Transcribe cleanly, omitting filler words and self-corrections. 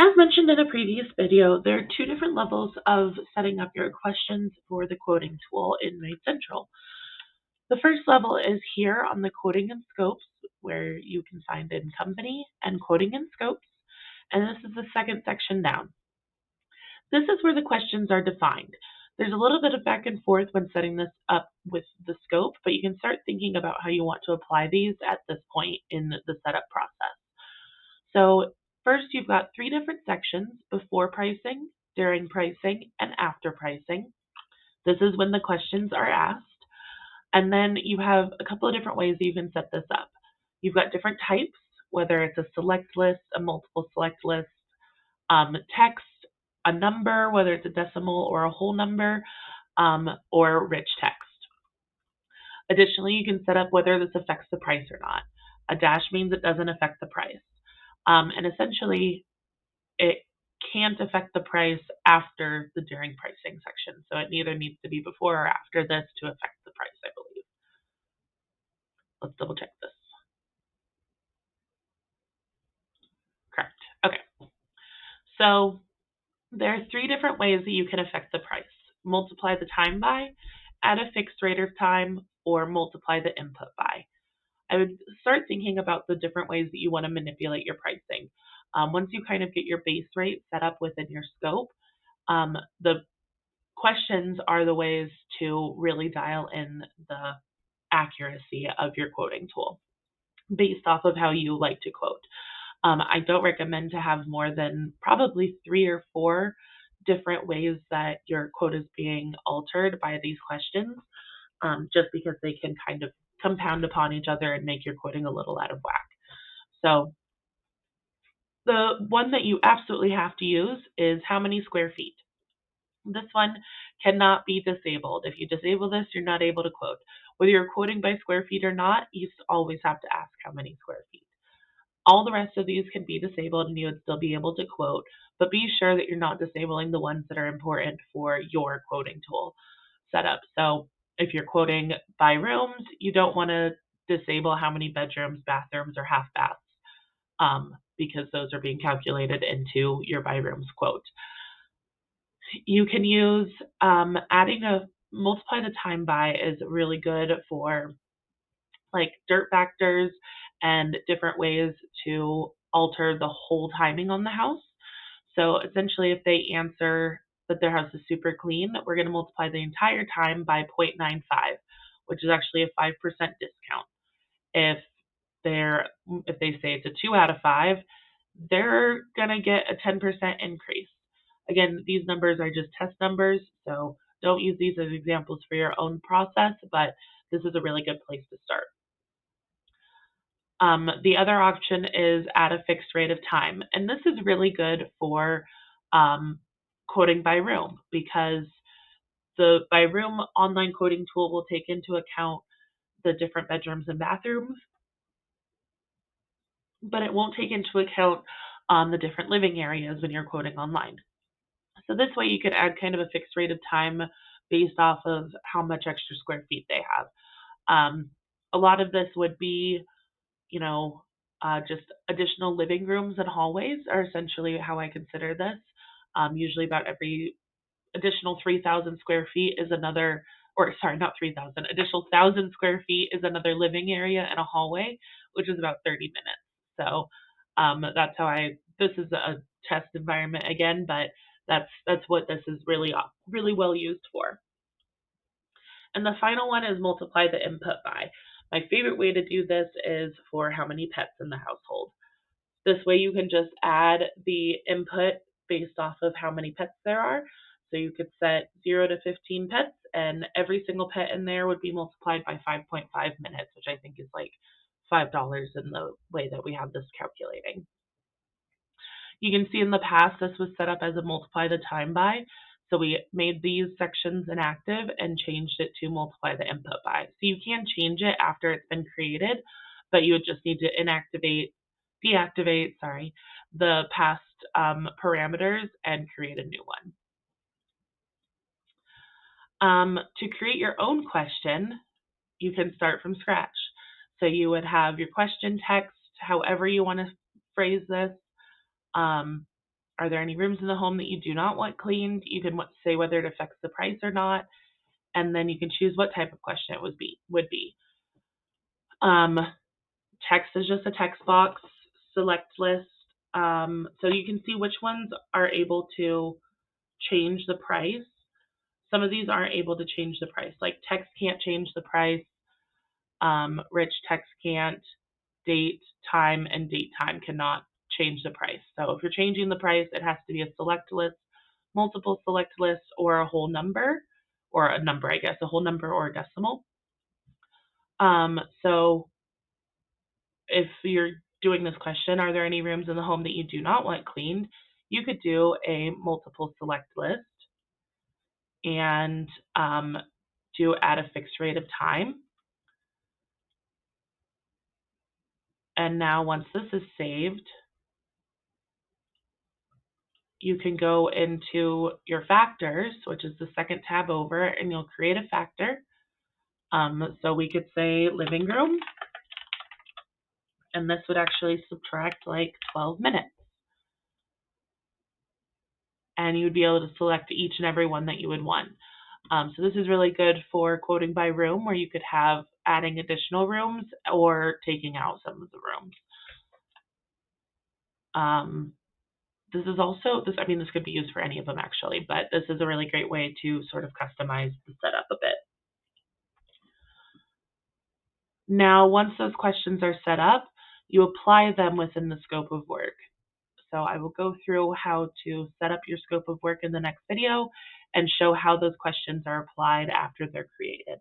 As mentioned in a previous video, there are two different levels of setting up your questions for the quoting tool in MaidCentral. The first level is here on the quoting and scopes, where you can find in company and quoting and scopes, and this is the second section down. This is where the questions are defined. There's a little bit of back and forth when setting this up with the scope, but you can start thinking about how you want to apply these at this point in the setup process. So first, you've got three different sections: before pricing, during pricing, and after pricing. This is when the questions are asked. And then you have a couple of different ways that you can set this up. You've got different types, whether it's a select list, a multiple select list, text, a number, whether it's a decimal or a whole number, or rich text. Additionally, you can set up whether this affects the price or not. A dash means it doesn't affect the price. And essentially, it can't affect the price after the during pricing section. So it neither needs to be before or after this to affect the price, I believe. Let's double check this. Correct. Okay. So there are three different ways that you can affect the price: multiply the time by, add a fixed rate of time, or multiply the input by. I would start thinking about the different ways that you want to manipulate your pricing. Once you kind of get your base rate set up within your scope, the questions are the ways to really dial in the accuracy of your quoting tool based off of how you like to quote. I don't recommend to have more than probably 3 or 4 different ways that your quote is being altered by these questions, just because they can kind of compound upon each other and make your quoting a little out of whack. So the one that you absolutely have to use is how many square feet. This one cannot be disabled. If you disable this, you're not able to quote. Whether you're quoting by square feet or not, you always have to ask how many square feet. All the rest of these can be disabled and you would still be able to quote, but be sure that you're not disabling the ones that are important for your quoting tool setup. So if you're quoting by rooms, you don't want to disable how many bedrooms, bathrooms, or half baths, because those are being calculated into your by rooms quote. You can use adding a multiply the time by is really good for like dirt factors and different ways to alter the whole timing on the house. So essentially, if they answer that their house is super clean, we're going to multiply the entire time by 0.95, which is actually a 5% discount. If they say it's a 2 out of 5, they're going to get a 10% increase. Again, these numbers are just test numbers, so don't use these as examples for your own process, but this is a really good place to start. The other option is add a fixed rate of time, and this is really good for quoting by room, because the by room online quoting tool will take into account the different bedrooms and bathrooms, but it won't take into account the different living areas when you're quoting online. So this way you could add kind of a fixed rate of time based off of how much extra square feet they have. A lot of this would be, just additional living rooms and hallways are essentially how I consider this. Usually about every additional 3,000 square feet is another, or sorry, not 3,000, additional 1,000 square feet is another living area and a hallway, which is about 30 minutes. So that's how this is a test environment again, but that's what this is really well used for. And the final one is multiply the input by. My favorite way to do this is for how many pets in the household. This way you can just add the input based off of how many pets there are. So you could set 0 to 15 pets, and every single pet in there would be multiplied by 5.5 minutes, which I think is like $5 in the way that we have this calculating. You can see in the past this was set up as a multiply the time by. So we made these sections inactive and changed it to multiply the input by. So you can change it after it's been created, but you would just need to deactivate the past parameters and create a new one. To create your own question, you can start from scratch. So you would have your question text, however you want to phrase this. Are there any rooms in the home that you do not want cleaned? You can say whether it affects the price or not, and then you can choose what type of question it would be. Um, text is just a text box, select list. So you can see which ones are able to change the price. Some of these aren't able to change the price. Like text can't change the price. Rich text can't. Date, time, and date time cannot change the price. So if you're changing the price, it has to be a select list, multiple select lists, or a whole number, or a number, I guess, a whole number or a decimal. So if you're doing this question, are there any rooms in the home that you do not want cleaned? You could do a multiple select list and do at a fixed rate of time. And now once this is saved, you can go into your factors, which is the second tab over, and you'll create a factor. So we could say living room, and this would actually subtract like 12 minutes. And you would be able to select each and every one that you would want. So this is really good for quoting by room, where you could have adding additional rooms or taking out some of the rooms. This is also, this could be used for any of them actually, but this is a really great way to sort of customize the setup a bit. Now, once those questions are set up, you apply them within the scope of work. So I will go through how to set up your scope of work in the next video and show how those questions are applied after they're created.